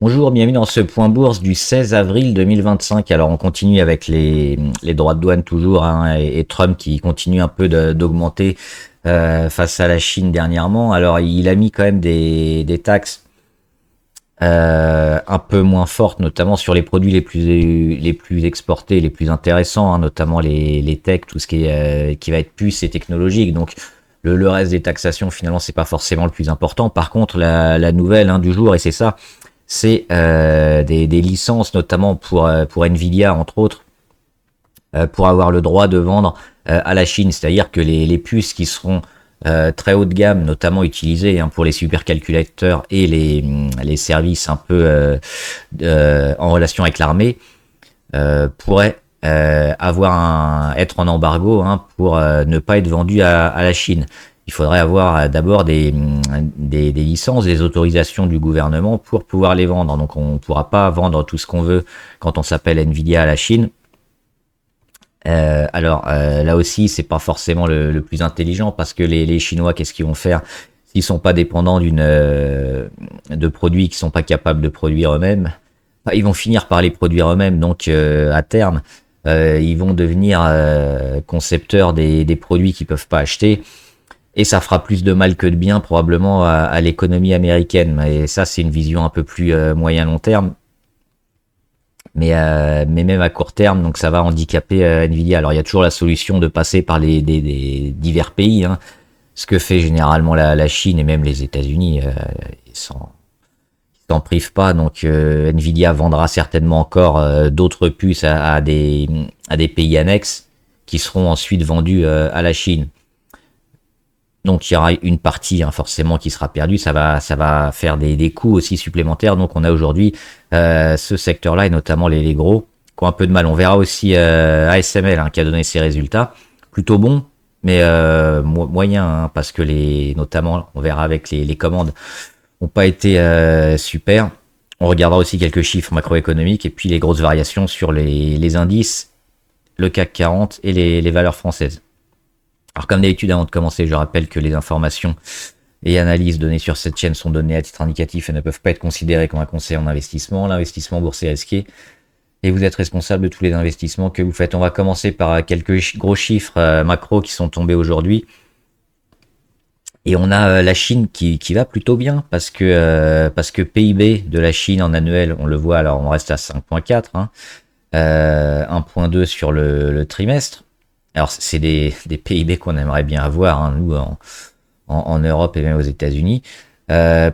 Bonjour, bienvenue dans ce point bourse du 16 avril 2025. Alors on continue avec les droits de douane toujours hein, et Trump qui continue un peu d'augmenter face à la Chine dernièrement. Alors il a mis quand même des taxes un peu moins fortes, notamment sur les produits les plus exportés, les plus intéressants, hein, notamment les tech, tout ce qui va être puce et technologique. Donc le reste des taxations finalement c'est pas forcément le plus important. Par contre la nouvelle hein, du jour et c'est ça c'est des licences, notamment pour Nvidia, entre autres, pour avoir le droit de vendre à la Chine. C'est-à-dire que les puces qui seront très haut de gamme, notamment utilisées hein, pour les supercalculateurs et les services un peu en relation avec l'armée, pourraient être en embargo hein, pour ne pas être vendues à la Chine. Il faudrait avoir d'abord des licences, des autorisations du gouvernement pour pouvoir les vendre. Donc on ne pourra pas vendre tout ce qu'on veut quand on s'appelle Nvidia à la Chine. Là aussi, c'est pas forcément le plus intelligent parce que les Chinois, qu'est-ce qu'ils vont faire s'ils sont pas dépendants de produits qu'ils sont pas capables de produire eux-mêmes? Bah, ils vont finir par les produire eux-mêmes. Donc à terme, ils vont devenir concepteurs des produits qu'ils peuvent pas acheter. Et ça fera plus de mal que de bien probablement à l'économie américaine. Et ça, c'est une vision un peu plus moyen-long terme. Mais même à court terme, donc ça va handicaper Nvidia. Alors il y a toujours la solution de passer par des divers pays, hein, ce que fait généralement la Chine et même les États-Unis. Ils s'en privent pas. Donc Nvidia vendra certainement encore d'autres puces à des pays annexes qui seront ensuite vendus à la Chine. Donc il y aura une partie hein, forcément qui sera perdue, ça va faire des coûts aussi supplémentaires. Donc on a aujourd'hui ce secteur-là et notamment les gros qui ont un peu de mal. On verra aussi ASML hein, qui a donné ses résultats, plutôt bons, mais moyens hein, parce que notamment on verra avec les commandes n'ont pas été super. On regardera aussi quelques chiffres macroéconomiques et puis les grosses variations sur les indices, le CAC 40 et les valeurs françaises. Alors comme d'habitude, avant de commencer, je rappelle que les informations et analyses données sur cette chaîne sont données à titre indicatif et ne peuvent pas être considérées comme un conseil en investissement. L'investissement boursier est risqué et vous êtes responsable de tous les investissements que vous faites. On va commencer par quelques gros chiffres macro qui sont tombés aujourd'hui. Et on a la Chine qui va plutôt bien parce que PIB de la Chine en annuel, on le voit, alors on reste à 5,4, hein, 1,2 sur le trimestre. Alors c'est des PIB qu'on aimerait bien avoir, hein, nous en Europe et même aux États-Unis.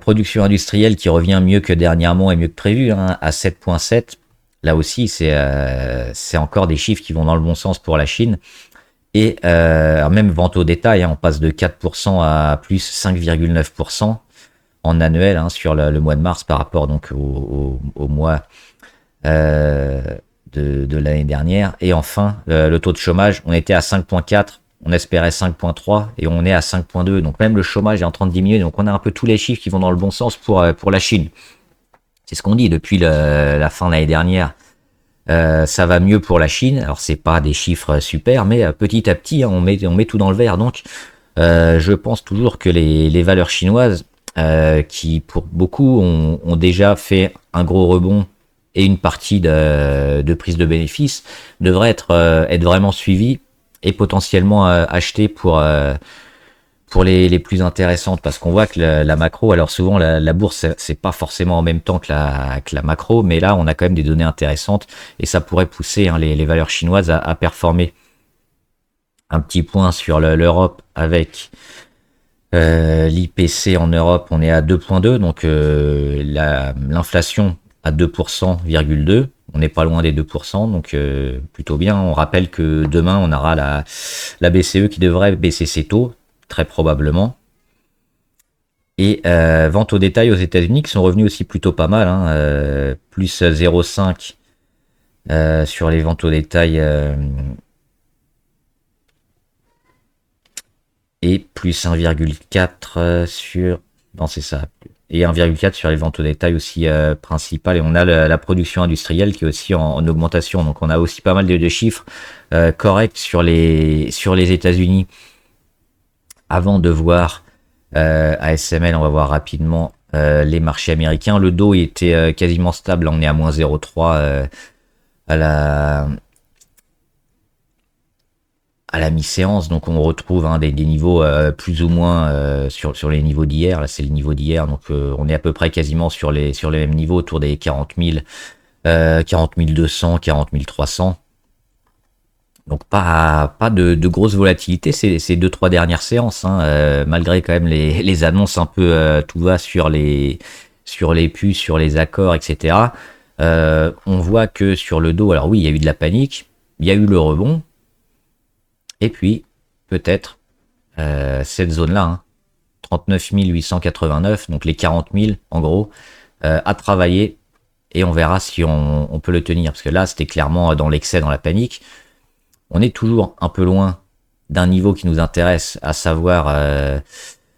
Production industrielle qui revient mieux que dernièrement et mieux que prévu, hein, à 7,7. Là aussi, c'est encore des chiffres qui vont dans le bon sens pour la Chine. Et même vente au détail, hein, on passe de 4% à plus 5,9% en annuel hein, sur le mois de mars par rapport donc au mois de l'année dernière. Et enfin, le taux de chômage, on était à 5,4, on espérait 5,3 et on est à 5,2. Donc même le chômage est en train de diminuer. Donc on a un peu tous les chiffres qui vont dans le bon sens pour la Chine. C'est ce qu'on dit depuis la fin de l'année dernière. Ça va mieux pour la Chine. Alors c'est pas des chiffres super, mais petit à petit, hein, on met tout dans le vert. Donc je pense toujours que les valeurs chinoises, qui pour beaucoup ont déjà fait un gros rebond et une partie de prise de bénéfices devrait être vraiment suivie et potentiellement achetée pour les plus intéressantes parce qu'on voit que la macro, alors souvent la bourse c'est pas forcément en même temps que la macro, mais là on a quand même des données intéressantes et ça pourrait pousser hein, les valeurs chinoises à performer. Un petit point sur l'Europe avec l'IPC en Europe, on est à 2,2, donc l'inflation à 2%,2. On n'est pas loin des 2%, donc plutôt bien. On rappelle que demain, on aura la BCE qui devrait baisser ses taux, très probablement. Et vente au détail aux États-Unis qui sont revenus aussi plutôt pas mal, hein, plus 0,5 sur les ventes au détail et plus 1,4 sur... Non, c'est ça. Et 1,4 sur les ventes au détail aussi principales. Et on a la production industrielle qui est aussi en augmentation. Donc on a aussi pas mal de chiffres corrects sur les États-Unis. Avant de voir ASML, on va voir rapidement les marchés américains. Le Dow était quasiment stable, là on est à moins 0,3 à la mi-séance, donc on retrouve des niveaux plus ou moins sur les niveaux d'hier. Là c'est le niveau d'hier, donc on est à peu près quasiment sur les mêmes niveaux, autour des 40 000, 40 200, 40 300. Donc pas de grosse volatilité ces 2-3 dernières séances, hein, malgré quand même les annonces un peu tout va sur les puces, sur les accords, etc. On voit que sur le dos, alors oui, il y a eu de la panique, il y a eu le rebond, et puis peut-être cette zone-là, hein, 39 889, donc les 40 000 en gros, à travailler, et on verra si on peut le tenir, parce que là c'était clairement dans l'excès, dans la panique. On est toujours un peu loin d'un niveau qui nous intéresse, à savoir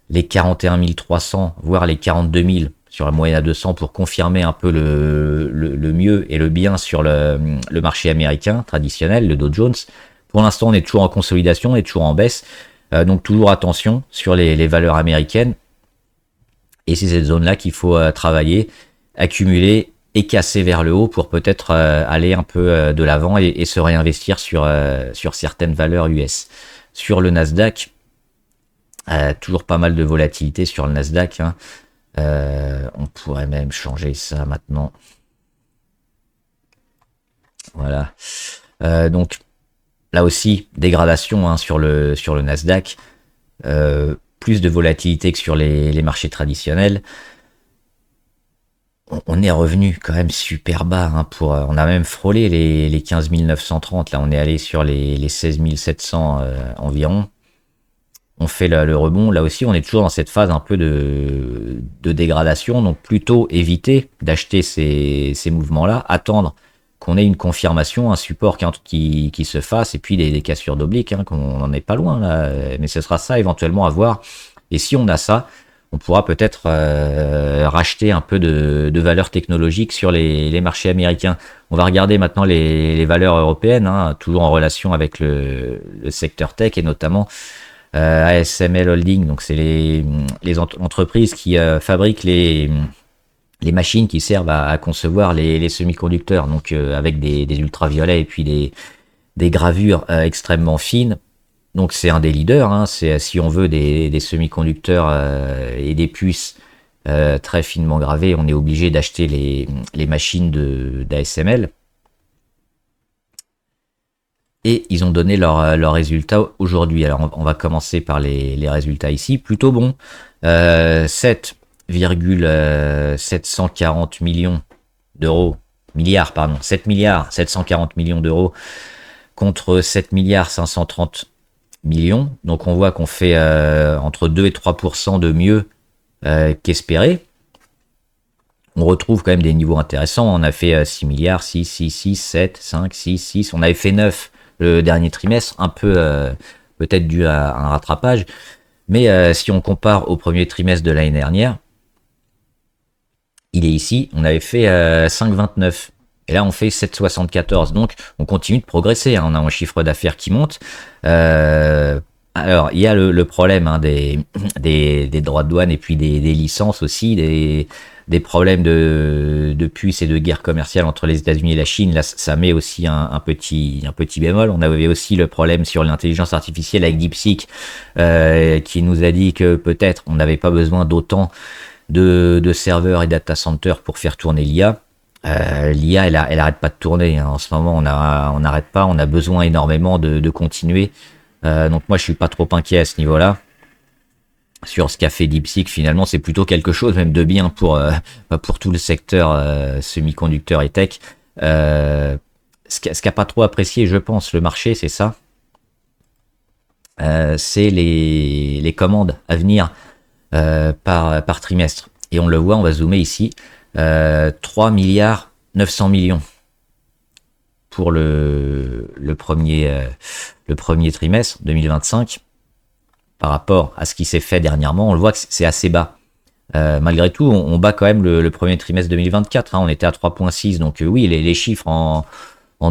les 41 300, voire les 42 000 sur la moyenne à 200 pour confirmer un peu le mieux et le bien sur le marché américain traditionnel, le Dow Jones. Pour l'instant, on est toujours en consolidation, on est toujours en baisse. Donc toujours attention sur les valeurs américaines. Et c'est cette zone-là qu'il faut travailler, accumuler et casser vers le haut pour peut-être aller un peu de l'avant et se réinvestir sur certaines valeurs US. Sur le Nasdaq, toujours pas mal de volatilité sur le Nasdaq, hein. On pourrait même changer ça maintenant. Voilà. Donc là aussi, dégradation, hein, sur le Nasdaq. Plus de volatilité que sur les marchés traditionnels. On est revenu quand même super bas, hein, on a même frôlé les 15 930, là on est allé sur les 16 700 environ. On fait le rebond, là aussi on est toujours dans cette phase un peu de dégradation, donc plutôt éviter d'acheter ces mouvements-là, attendre qu'on ait une confirmation, un support qui se fasse, et puis des cassures d'obliques, hein, qu'on n'en est pas loin là, mais ce sera ça éventuellement à voir, et si on a ça, on pourra peut-être racheter un peu de valeurs technologiques sur les marchés américains. On va regarder maintenant les valeurs européennes, hein, toujours en relation avec le secteur tech et notamment ASML Holding. Donc c'est les entreprises qui fabriquent les machines qui servent à concevoir les semi-conducteurs, donc avec des ultraviolets et puis des gravures extrêmement fines. Donc c'est un des leaders, hein, c'est, si on veut des semi-conducteurs et des puces très finement gravées, on est obligé d'acheter les machines d'ASML. Et ils ont donné leurs résultats aujourd'hui. Alors on va commencer par les résultats ici, plutôt bon. 7,740 millions d'euros, 7 milliards 740 millions d'euros contre 7 milliards 530 millions, donc on voit qu'on fait entre 2 et 3% de mieux qu'espéré. On retrouve quand même des niveaux intéressants, on a fait 6 milliards, 6, 6, 6, 7, 5, 6, 6, on avait fait 9 le dernier trimestre, un peu peut-être dû à un rattrapage, mais si on compare au premier trimestre de l'année dernière, il est ici, on avait fait 5,29. Et là, on fait 7,74. Donc, on continue de progresser, hein. On a un chiffre d'affaires qui monte. Alors, il y a le problème, hein, des droits de douane et puis des licences aussi, des problèmes de puces et de guerre commerciale entre les États-Unis et la Chine. Là, ça met aussi un petit bémol. On avait aussi le problème sur l'intelligence artificielle avec DeepSeek, qui nous a dit que peut-être on n'avait pas besoin d'autant de serveurs et data centers pour faire tourner l'IA. L'IA, elle arrête pas de tourner, hein. En ce moment, on n'arrête pas, on a besoin énormément de continuer. Donc moi, je suis pas trop inquiet à ce niveau-là. Sur ce qu'a fait DeepSeek, finalement, c'est plutôt quelque chose même de bien pour tout le secteur semi-conducteur et tech. Ce qu'a pas trop apprécié, je pense, le marché, c'est ça. C'est les commandes à venir par trimestre. Et on le voit, on va zoomer ici. 3 milliards 900 millions pour le premier trimestre 2025 par rapport à ce qui s'est fait dernièrement. On le voit que c'est assez bas. Malgré tout, on bat quand même le premier trimestre 2024, hein. On était à 3,6, donc oui, les chiffres en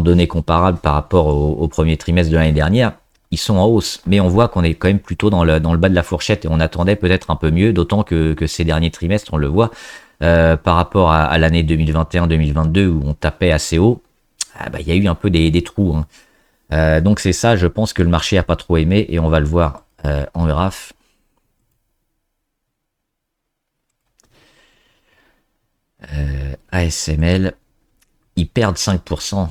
données comparables par rapport au premier trimestre de l'année dernière, ils sont en hausse, mais on voit qu'on est quand même plutôt dans le bas de la fourchette et on attendait peut-être un peu mieux, d'autant que ces derniers trimestres, on le voit, par rapport à l'année 2021-2022 où on tapait assez haut, il y a eu un peu des trous, hein. Donc c'est ça, je pense que le marché a pas trop aimé et on va le voir en graphe. ASML, ils perdent 5%.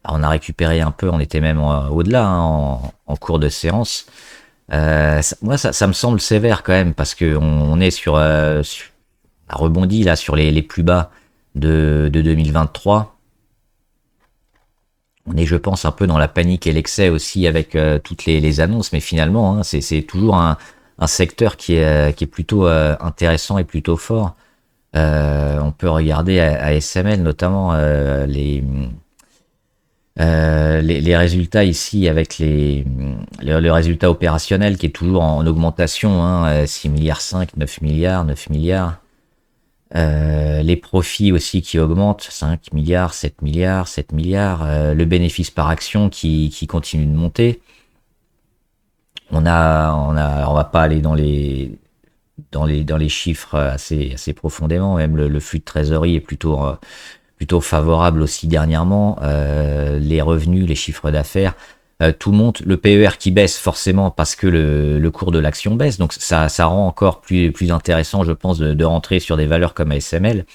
On a récupéré un peu, on était même au-delà, hein, en cours de séance. Moi, ça me semble sévère quand même parce que on est on a rebondi là sur les plus bas de 2023. On est, je pense, un peu dans la panique et l'excès aussi avec toutes les annonces, mais finalement, hein, c'est toujours un secteur qui est plutôt intéressant et plutôt fort. On peut regarder à SML notamment les résultats ici avec le résultat opérationnel qui est toujours en augmentation, hein, 6 milliards 5, 9 milliards, 9 milliards. Les profits aussi qui augmentent, 5 milliards, 7 milliards, 7 milliards. Le bénéfice par action qui continue de monter. On va pas aller dans les chiffres assez profondément. Même le flux de trésorerie est plutôt favorable aussi dernièrement. Les revenus, les chiffres d'affaires, tout monte. Le PER qui baisse forcément parce que le cours de l'action baisse. Donc ça rend encore plus intéressant, je pense, de rentrer sur des valeurs comme ASML.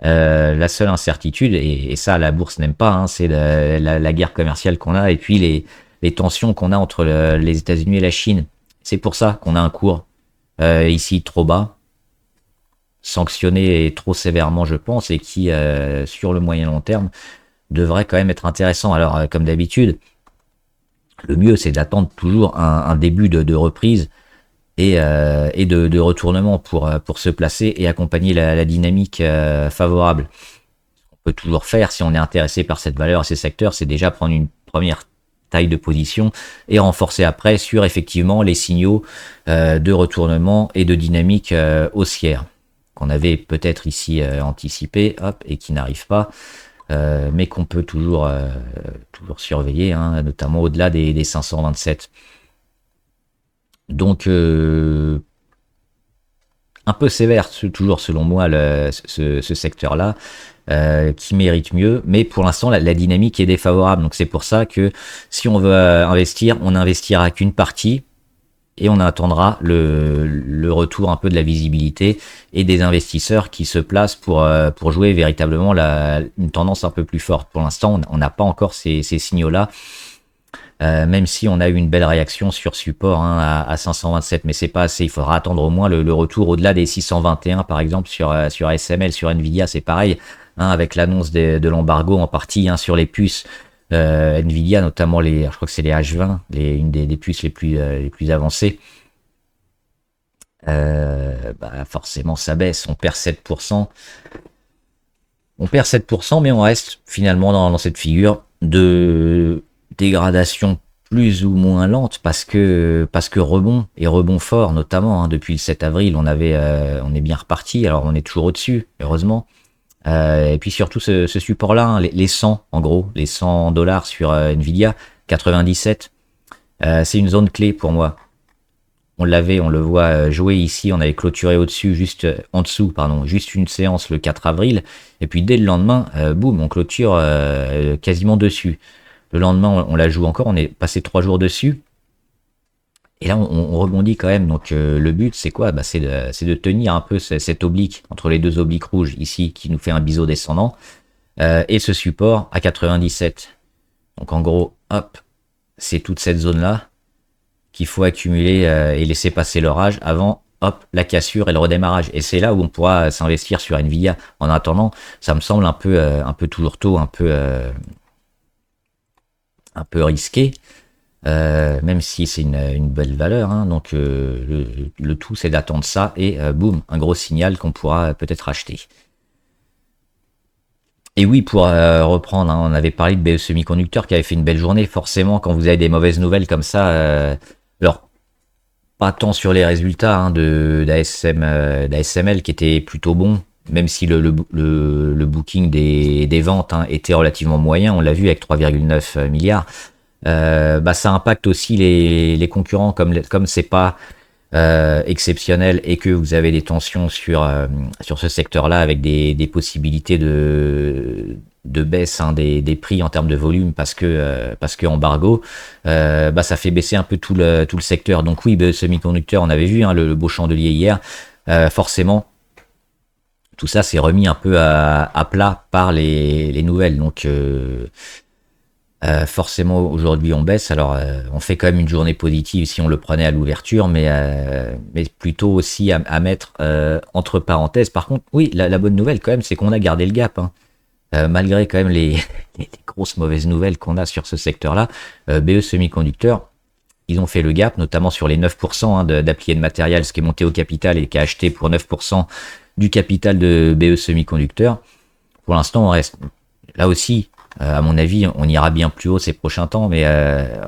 La seule incertitude, et ça la bourse n'aime pas, hein, c'est la guerre commerciale qu'on a et puis les tensions qu'on a entre les États-Unis et la Chine. C'est pour ça qu'on a un cours ici trop bas, sanctionné trop sévèrement, je pense, et qui, sur le moyen long terme, devrait quand même être intéressant. Alors, comme d'habitude, le mieux, c'est d'attendre toujours un début de reprise et de retournement pour se placer et accompagner la dynamique favorable. On peut toujours faire, si on est intéressé par cette valeur, ces secteurs, c'est déjà prendre une première taille de position et renforcer après sur effectivement les signaux de retournement et de dynamique haussière qu'on avait peut-être ici anticipé, hop, et qui n'arrive pas, mais qu'on peut toujours surveiller, hein, notamment au-delà des 527. Donc un peu sévère toujours selon moi ce secteur-là, qui mérite mieux, mais pour l'instant la dynamique est défavorable. Donc c'est pour ça que si on veut investir, on n'investira qu'une partie et on attendra le retour un peu de la visibilité et des investisseurs qui se placent pour jouer véritablement une tendance un peu plus forte. Pour l'instant, on n'a pas encore ces signaux-là, même si on a eu une belle réaction sur support, hein, à 527, mais c'est pas assez. Il faudra attendre au moins le retour au-delà des 621, par exemple, sur ASML, sur Nvidia, c'est pareil, hein, avec l'annonce de l'embargo en partie, hein, sur les puces. Nvidia, notamment je crois que c'est les H20, une des puces les plus avancées. Forcément, ça baisse. On perd 7%. On perd 7%, mais on reste finalement dans cette figure de dégradation plus ou moins lente parce que rebond et rebond fort, notamment, hein, depuis le 7 avril, on est bien reparti. Alors on est toujours au-dessus, heureusement. Et puis surtout ce support-là, hein, les 100 en gros, les 100 dollars sur Nvidia, 97, c'est une zone clé pour moi. On le voit jouer ici, on avait clôturé au-dessus, en dessous, juste une séance le 4 avril, et puis dès le lendemain, boum, on clôture quasiment dessus. Le lendemain, on la joue encore, on est passé 3 jours dessus, et là, on rebondit quand même. Donc le but, c'est quoi? C'est de tenir un peu cette oblique entre les deux obliques rouges ici qui nous fait un biseau descendant et ce support à 97. Donc en gros, hop, c'est toute cette zone-là qu'il faut accumuler et laisser passer l'orage avant, hop, la cassure et le redémarrage. Et c'est là où on pourra s'investir sur Nvidia. En attendant, ça me semble un peu toujours tôt, un peu risqué. Même si c'est une belle valeur, hein, donc le tout c'est d'attendre ça et boum, un gros signal qu'on pourra peut-être acheter. Et oui, pour reprendre, hein, on avait parlé de BE Semiconducteur qui avait fait une belle journée. Forcément, quand vous avez des mauvaises nouvelles comme ça, alors pas tant sur les résultats, hein, d'ASML qui était plutôt bon, même si le booking des ventes, hein, était relativement moyen, on l'a vu avec 3,9 milliards. Bah, ça impacte aussi les concurrents, comme c'est pas exceptionnel et que vous avez des tensions sur ce secteur-là avec des possibilités de baisse, hein, des prix en termes de volume parce que embargo, bah, ça fait baisser un peu tout le secteur. Donc oui, bah, semi-conducteur, on avait vu, hein, le beau chandelier hier, forcément. Tout ça s'est remis un peu à plat par les nouvelles. Donc forcément aujourd'hui on baisse. Alors on fait quand même une journée positive si on le prenait à l'ouverture, mais plutôt aussi à mettre entre parenthèses. Par contre, oui, la bonne nouvelle quand même, c'est qu'on a gardé le gap, hein. Malgré quand même les grosses mauvaises nouvelles qu'on a sur ce secteur-là, BE Semiconducteur, ils ont fait le gap, notamment sur les 9%, hein, d'appliqué de matériel, ce qui est monté au capital et qui a acheté pour 9% du capital de BE Semiconducteur. Pour l'instant, on reste là aussi. À mon avis, on ira bien plus haut ces prochains temps, mais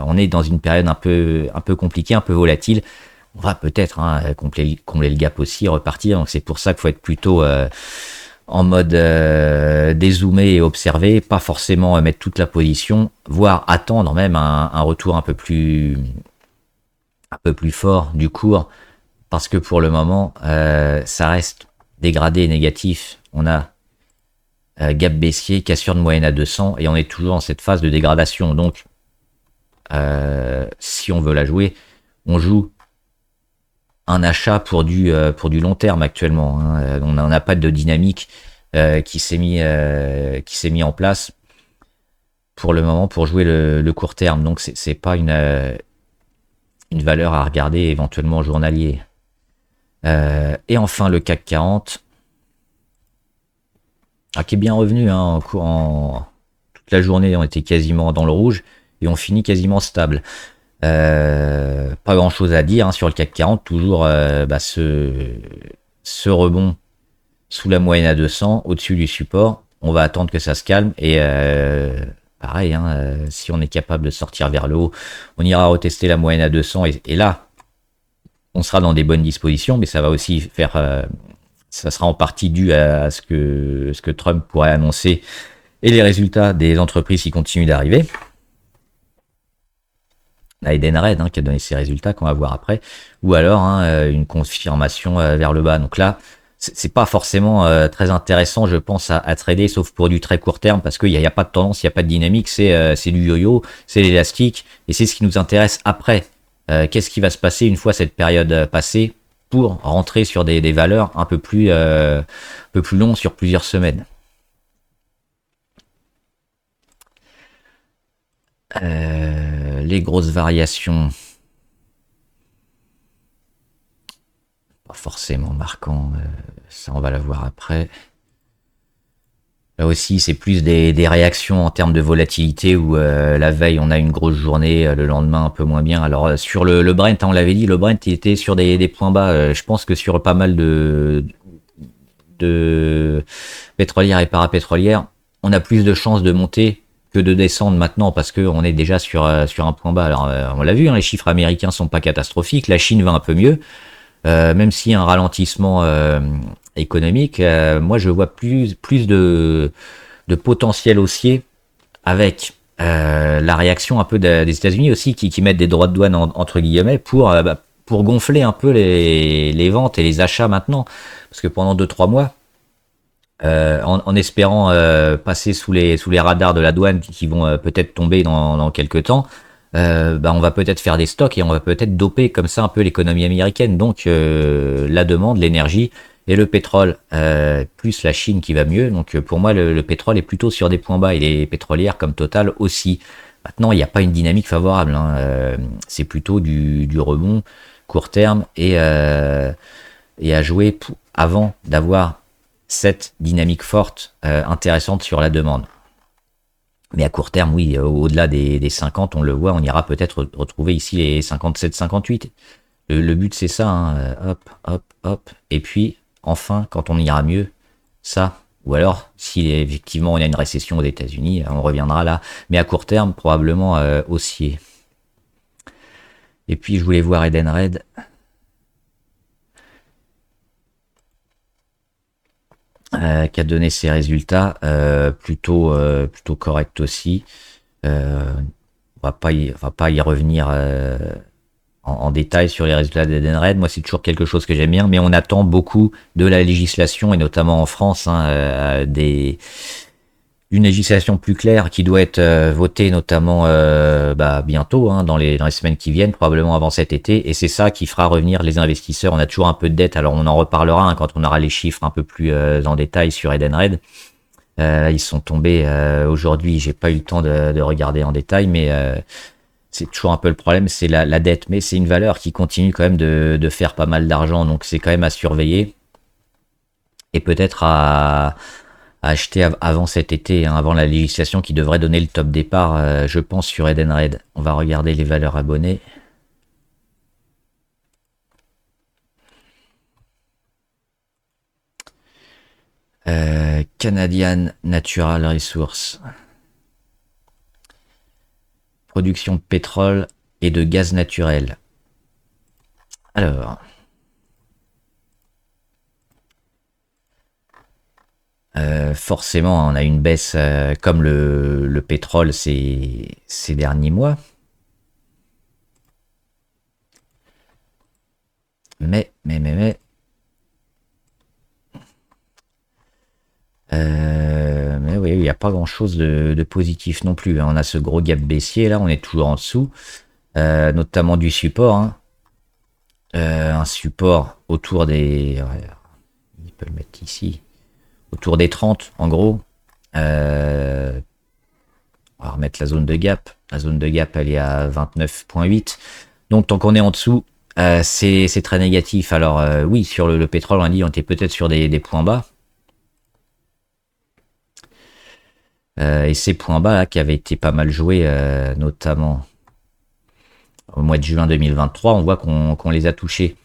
on est dans une période un peu compliquée, un peu volatile. On va peut-être, hein, combler le gap aussi, repartir. Donc c'est pour ça qu'il faut être plutôt en mode dézoomer et observer, pas forcément mettre toute la position, voire attendre même un retour un peu plus fort du cours, parce que pour le moment, ça reste dégradé et négatif. On a gap baissier, cassure de moyenne à 200, et on est toujours dans cette phase de dégradation. Donc, si on veut la jouer, on joue un achat pour du long terme actuellement, hein. On n'a pas de dynamique qui s'est mis en place pour le moment pour jouer le court terme. Donc, c'est pas une valeur à regarder éventuellement en journalier. Et enfin, le CAC 40. Qui est bien revenu, hein, toute la journée, on était quasiment dans le rouge et on finit quasiment stable. Pas grand chose à dire, hein, sur le CAC 40, toujours bah, ce rebond sous la moyenne à 200, au-dessus du support. On va attendre que ça se calme et pareil, hein, si on est capable de sortir vers le haut, on ira retester la moyenne à 200 et là, on sera dans des bonnes dispositions, mais ça va aussi faire ça sera en partie dû à ce que Trump pourrait annoncer et les résultats des entreprises qui continuent d'arriver. La Edenred, hein, qui a donné ses résultats qu'on va voir après, ou alors, hein, une confirmation vers le bas. Donc là, c'est pas forcément très intéressant, je pense, à trader, sauf pour du très court terme, parce qu'il n'y a pas de tendance, il n'y a pas de dynamique, c'est du yo-yo, c'est l'élastique, et c'est ce qui nous intéresse après. Qu'est-ce qui va se passer une fois cette période passée pour rentrer sur des valeurs un peu plus longues sur plusieurs semaines. Les grosses variations, pas forcément marquant, ça on va la voir après. Là aussi, c'est plus des réactions en termes de volatilité où la veille, on a une grosse journée, le lendemain, un peu moins bien. Alors, sur le Brent, hein, on l'avait dit, le Brent il était sur des points bas. Je pense que sur pas mal de pétrolières et parapétrolières, on a plus de chances de monter que de descendre maintenant parce qu'on est déjà sur un point bas. Alors, on l'a vu, hein, les chiffres américains sont pas catastrophiques. La Chine va un peu mieux. Même s'il y a un ralentissement économique, moi je vois plus de potentiel haussier avec la réaction un peu des États-Unis aussi qui mettent des droits de douane entre guillemets pour gonfler un peu les ventes et les achats maintenant, parce que pendant 2-3 mois, en espérant passer sous les radars de la douane qui vont peut-être tomber dans quelques temps, bah on va peut-être faire des stocks et on va peut-être doper comme ça un peu l'économie américaine. Donc la demande, l'énergie et le pétrole, plus la Chine qui va mieux. Donc pour moi, le pétrole est plutôt sur des points bas et les pétrolières comme Total aussi. Maintenant, il n'y a pas une dynamique favorable, hein. C'est plutôt du rebond court terme et à jouer avant d'avoir cette dynamique forte, intéressante sur la demande. Mais à court terme, oui, au-delà des 50, on le voit, on ira peut-être retrouver ici les 57-58. Le but, c'est ça, hein, hop, hop, hop. Et puis, enfin, quand on ira mieux, ça. Ou alors, si effectivement on a une récession aux États-Unis, on reviendra là. Mais à court terme, probablement haussier. Et puis, je voulais voir Edenred. Qui a donné ses résultats plutôt corrects aussi. on va pas y revenir en détail sur les résultats d'Edenred. Moi, c'est toujours quelque chose que j'aime bien, mais on attend beaucoup de la législation, et notamment en France, hein, une législation plus claire qui doit être votée notamment bientôt, hein, dans les semaines qui viennent, probablement avant cet été, et c'est ça qui fera revenir les investisseurs. On a toujours un peu de dette, alors on en reparlera hein, quand on aura les chiffres un peu plus en détail sur Edenred. Ils sont tombés aujourd'hui, j'ai pas eu le temps de regarder en détail, mais c'est toujours un peu le problème, c'est la dette, mais c'est une valeur qui continue quand même de faire pas mal d'argent, donc c'est quand même à surveiller, et peut-être à acheter avant cet été, hein, avant la législation qui devrait donner le top départ, je pense, sur Edenred. On va regarder les valeurs abonnées. Canadian Natural Resources. Production de pétrole et de gaz naturel. Alors. Forcément, on a une baisse comme le pétrole ces derniers mois. Mais oui, il n'y a pas grand chose de positif non plus. On a ce gros gap baissier là, on est toujours en dessous, notamment du support. Hein. Un support autour des. Ouais, il peut le mettre ici. Autour des 30 en gros. On va remettre la zone de gap. La zone de gap elle est à 29,8. Donc tant qu'on est en dessous, c'est très négatif. Alors oui, sur le pétrole on a dit on était peut-être sur des points bas. Et ces points bas là qui avaient été pas mal joués, notamment au mois de juin 2023, on voit qu'on les a touchés.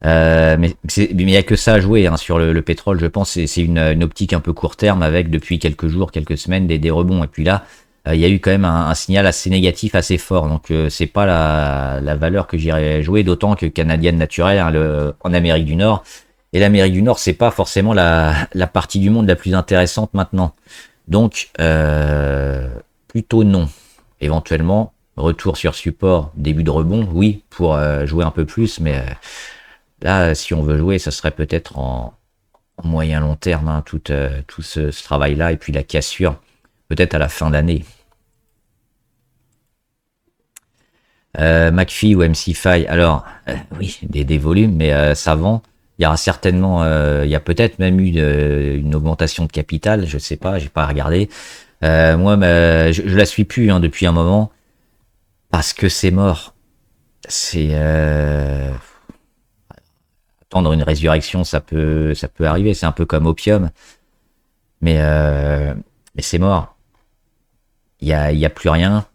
Mais il n'y a que ça à jouer hein, sur le pétrole, je pense. C'est une optique un peu court terme avec depuis quelques jours, quelques semaines des rebonds. Et puis là, il y a eu quand même un signal assez négatif, assez fort. Donc c'est pas la valeur que j'irais jouer, d'autant que Canadian Naturel hein, en Amérique du Nord. Et l'Amérique du Nord, c'est pas forcément la partie du monde la plus intéressante maintenant. Donc plutôt non. Éventuellement, retour sur support, début de rebond, oui, pour jouer un peu plus, mais là, si on veut jouer, ça serait peut-être en moyen long terme, hein, tout ce travail-là, et puis la cassure, peut-être à la fin d'année. McPhee ou MC5, alors, oui, des volumes, mais ça vend. Il y aura certainement, il y a peut-être même eu une augmentation de capital, je sais pas, j'ai pas regardé. Moi, je la suis plus hein, depuis un moment, parce que c'est mort. C'est attendre une résurrection, ça peut arriver. C'est un peu comme Opium, mais c'est mort. Il y a plus rien.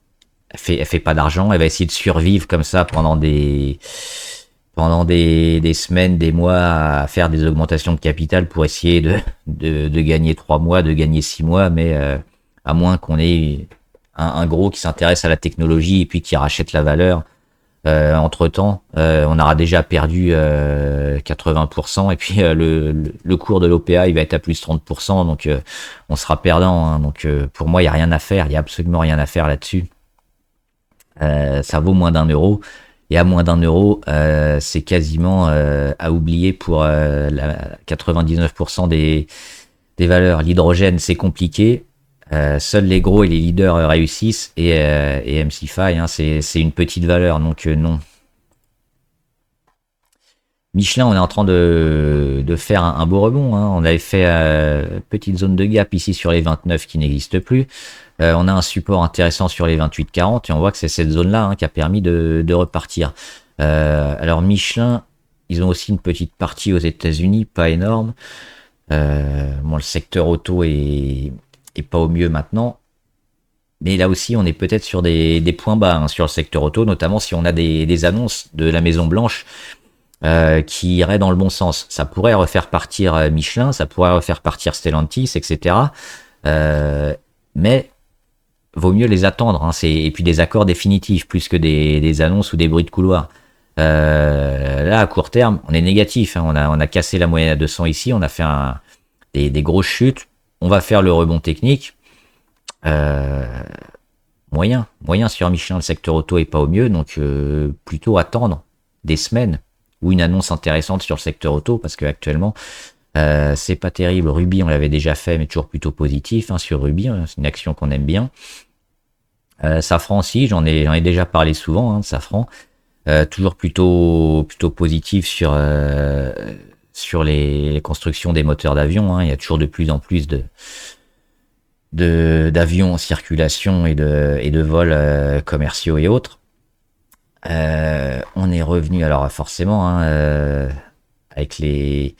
Elle fait pas d'argent. Elle va essayer de survivre comme ça pendant des semaines, des mois à faire des augmentations de capital pour essayer de gagner 3 mois, de gagner 6 mois, mais à moins qu'on ait un gros qui s'intéresse à la technologie et puis qui rachète la valeur. Entre-temps, on aura déjà perdu 80% et puis le cours de l'OPA il va être à plus 30%, donc on sera perdant. Hein, donc pour moi, il n'y a rien à faire, il n'y a absolument rien à faire là-dessus. Ça vaut moins d'1 euro. Et à moins d'1 euro, c'est quasiment à oublier pour 99% des valeurs. L'hydrogène, c'est compliqué. Seuls les gros et les leaders réussissent et MC5 hein, c'est une petite valeur donc non. Michelin, on est en train de faire un beau rebond hein. On avait fait petite zone de gap ici sur les 29 qui n'existe plus. On a un support intéressant sur les 28,40 et on voit que c'est cette zone là hein, qui a permis de repartir. Alors Michelin, ils ont aussi une petite partie aux États-Unis, pas énorme. Bon, le secteur auto est pas au mieux maintenant, mais là aussi on est peut-être sur des points bas hein, sur le secteur auto, notamment si on a des annonces de la Maison Blanche qui iraient dans le bon sens. Ça pourrait refaire partir Michelin, ça pourrait refaire partir Stellantis, etc. Mais vaut mieux les attendre hein, et puis des accords définitifs plus que des annonces ou des bruits de couloir. Là à court terme on est négatif hein, on a cassé la moyenne à 200 ici, on a fait des grosses chutes. On va faire le rebond technique. moyen sur Michelin, le secteur auto est pas au mieux, donc plutôt attendre des semaines ou une annonce intéressante sur le secteur auto, parce que actuellement c'est pas terrible. Ruby, on l'avait déjà fait, mais toujours plutôt positif hein, sur Ruby, hein, c'est une action qu'on aime bien. Safran aussi, j'en ai déjà parlé souvent, hein, de Safran. Toujours plutôt positif sur les constructions des moteurs d'avion. Hein. Il y a toujours de plus en plus d'avions en circulation et de vols commerciaux et autres. On est revenu, alors forcément, hein, avec les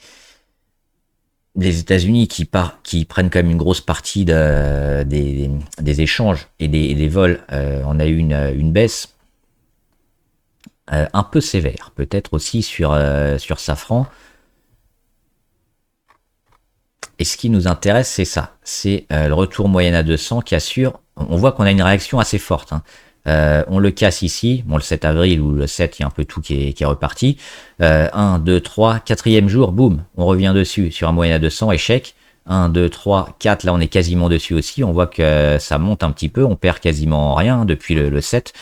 États-Unis qui prennent quand même une grosse partie des échanges et des vols. On a eu une baisse un peu sévère, peut-être aussi sur Safran. Et ce qui nous intéresse, c'est ça, c'est le retour moyenne à 200 qui assure. On voit qu'on a une réaction assez forte. Hein. On le casse ici, bon le 7 avril ou le 7, il y a un peu tout qui est reparti. 1, 2, 3, quatrième jour, boum, on revient dessus sur un moyenne à 200, échec. 1, 2, 3, 4, là on est quasiment dessus aussi. On voit que ça monte un petit peu, on perd quasiment rien depuis le 7.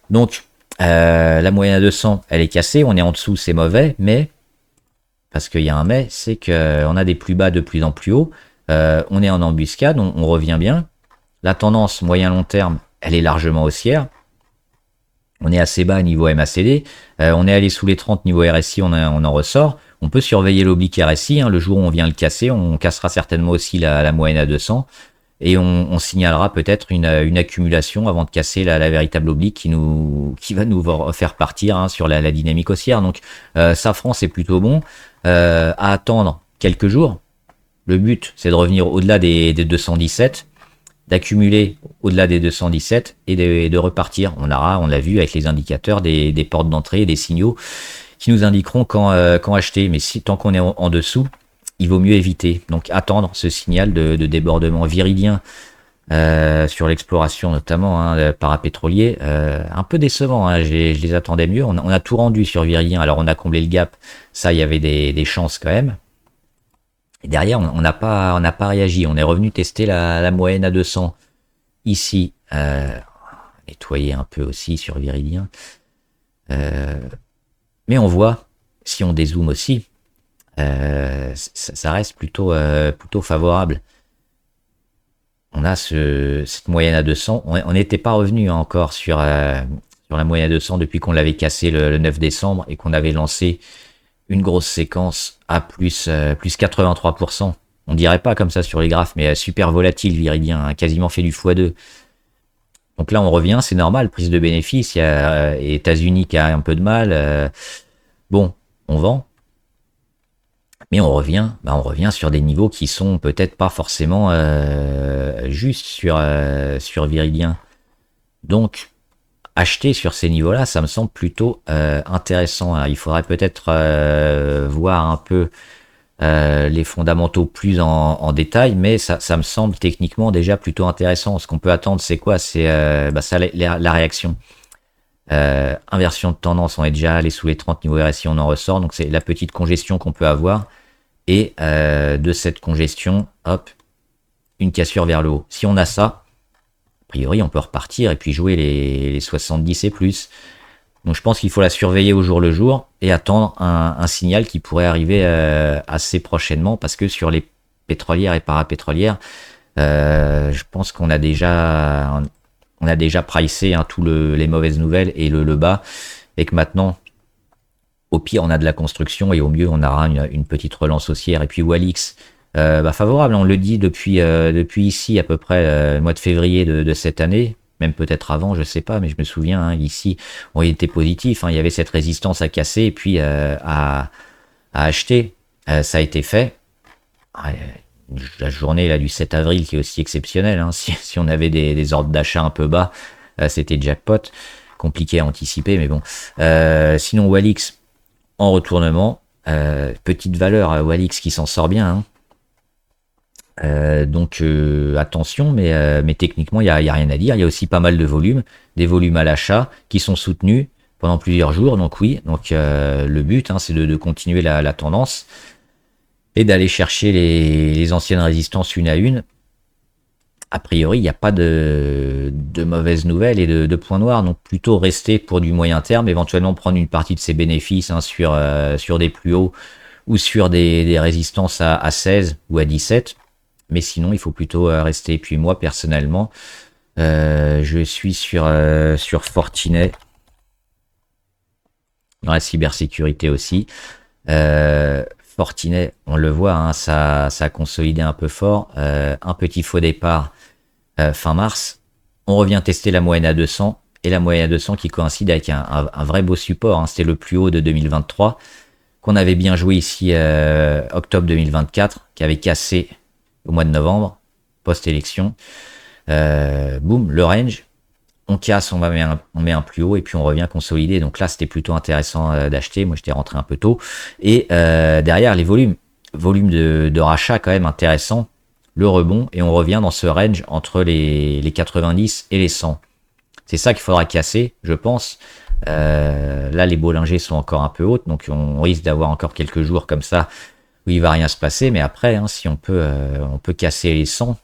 Donc la moyenne à 200, elle est cassée, on est en dessous, c'est mauvais, mais parce qu'il y a un mais, c'est qu'on a des plus bas de plus en plus haut. On est en embuscade, on revient bien. La tendance moyen-long terme, elle est largement haussière. On est assez bas niveau MACD. On est allé sous les 30 niveau RSI, on en ressort. On peut surveiller l'oblique RSI. Hein, le jour où on vient le casser, on cassera certainement aussi la moyenne à 200. Et on signalera peut-être une accumulation avant de casser la véritable oblique qui va nous faire partir hein, sur la dynamique haussière. Donc Safran, c'est plutôt bon. À attendre quelques jours. Le but, c'est de revenir au-delà des 217, d'accumuler au-delà des 217 et de repartir. On l'a vu avec les indicateurs des portes d'entrée et des signaux qui nous indiqueront quand acheter. Mais tant qu'on est en dessous, il vaut mieux éviter. Donc attendre ce signal de débordement viridien sur l'exploration notamment hein, parapétrolier. Un peu décevant, hein, je les attendais mieux. On a tout rendu sur viridien. Alors on a comblé le gap. Ça, il y avait des chances quand même. Et derrière, on n'a pas réagi. On est revenu tester la moyenne à 200 ici. Nettoyer un peu aussi sur viridien. Mais on voit, si on dézoome aussi, ça reste plutôt favorable. On a cette moyenne à 200. On n'était pas revenu hein, encore sur la moyenne à 200 depuis qu'on l'avait cassé le 9 décembre et qu'on avait lancé une grosse séquence à plus 83%. On dirait pas comme ça sur les graphes, mais super volatile, viridien, hein, quasiment fait du x2. Donc là, on revient, c'est normal, prise de bénéfice. Il y a États-Unis qui a un peu de mal. Bon, on vend. Mais on revient sur des niveaux qui sont peut-être pas forcément justes sur viridien. Donc, acheter sur ces niveaux-là, ça me semble plutôt intéressant. Alors, il faudrait peut-être voir un peu les fondamentaux plus en détail, mais ça me semble techniquement déjà plutôt intéressant. Ce qu'on peut attendre, c'est quoi? C'est la réaction. Inversion de tendance, on est déjà allé sous les 30 niveaux RSI, on en ressort. Donc c'est la petite congestion qu'on peut avoir. Et de cette congestion, hop, une cassure vers le haut. Si on a ça, a priori, on peut repartir et puis jouer les 70 et plus. Donc je pense qu'il faut la surveiller au jour le jour et attendre un signal qui pourrait arriver assez prochainement parce que sur les pétrolières et parapétrolières, je pense qu'on a déjà pricé hein, tous les mauvaises nouvelles et le bas et que maintenant, au pire, on a de la construction et au mieux, on aura une petite relance haussière. Et puis Walix, favorable, on le dit depuis ici à peu près le mois de février de cette année, même peut-être avant, je sais pas, mais je me souviens, hein, ici, on était positif, hein, il y avait cette résistance à casser et puis à acheter. Ça a été fait. La journée là, du 7 avril qui est aussi exceptionnelle, hein, si on avait des ordres d'achat un peu bas, c'était jackpot. Compliqué à anticiper, mais bon. Sinon, Walix, en retournement, petite valeur, Walix qui s'en sort bien. Hein. Donc attention, mais techniquement, il y a rien à dire. Il y a aussi pas mal de volumes, des volumes à l'achat qui sont soutenus pendant plusieurs jours. Donc oui, le but, hein, c'est de continuer la tendance et d'aller chercher les anciennes résistances une à une. a priori, il n'y a pas de mauvaises nouvelles et de points noirs, donc plutôt rester pour du moyen terme, éventuellement prendre une partie de ses bénéfices hein, sur des plus hauts ou sur des résistances à 16 ou à 17. Mais sinon, il faut plutôt rester. Et puis moi, personnellement, je suis sur Fortinet, dans la cybersécurité aussi. Fortinet, on le voit, hein, ça a consolidé un peu fort. Un petit faux départ fin mars. On revient tester la moyenne à 200 et la moyenne à 200 qui coïncide avec un vrai beau support. Hein. C'était le plus haut de 2023 qu'on avait bien joué ici octobre 2024, qui avait cassé au mois de novembre, post-élection. Boum, le range. On casse, on met un plus haut et puis on revient consolider. Donc là, c'était plutôt intéressant d'acheter. Moi, j'étais rentré un peu tôt. Et derrière, les volumes de rachat quand même intéressant. Le rebond et on revient dans ce range entre les 90 et les 100. C'est ça qu'il faudra casser, je pense. Là, les Bollinger sont encore un peu hautes, donc on risque d'avoir encore quelques jours comme ça où il va rien se passer. Mais après, hein, si on peut casser les 100,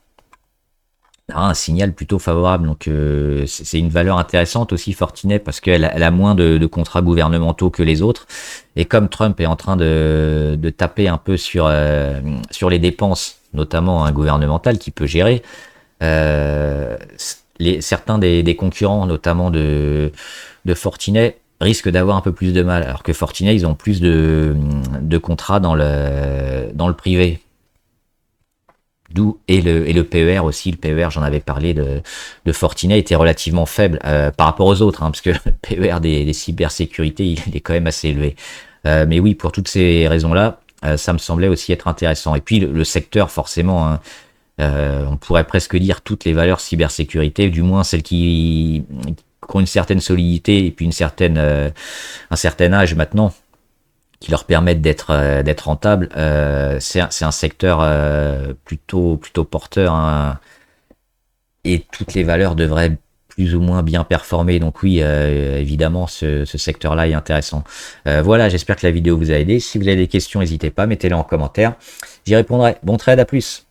un signal plutôt favorable. Donc c'est une valeur intéressante aussi Fortinet parce qu'elle a moins de contrats gouvernementaux que les autres. Et comme Trump est en train de taper un peu sur les dépenses, notamment gouvernementales qu'il peut gérer, certains des concurrents, notamment de Fortinet, risquent d'avoir un peu plus de mal. Alors que Fortinet, ils ont plus de contrats dans le privé. Et le PER aussi, le PER, j'en avais parlé de Fortinet, était relativement faible par rapport aux autres, hein, parce que le PER des cybersécurités, il est quand même assez élevé. Mais oui, pour toutes ces raisons-là, ça me semblait aussi être intéressant. Et puis le secteur, forcément, hein, on pourrait presque dire toutes les valeurs cybersécurité, du moins celles qui ont une certaine solidité et puis un certain âge maintenant, qui leur permettent d'être rentables, c'est un secteur plutôt porteur, hein, et toutes les valeurs devraient plus ou moins bien performer. Donc oui, évidemment, ce secteur-là est intéressant. Voilà, j'espère que la vidéo vous a aidé. Si vous avez des questions, n'hésitez pas, mettez-les en commentaire. J'y répondrai. Bon trade, à plus.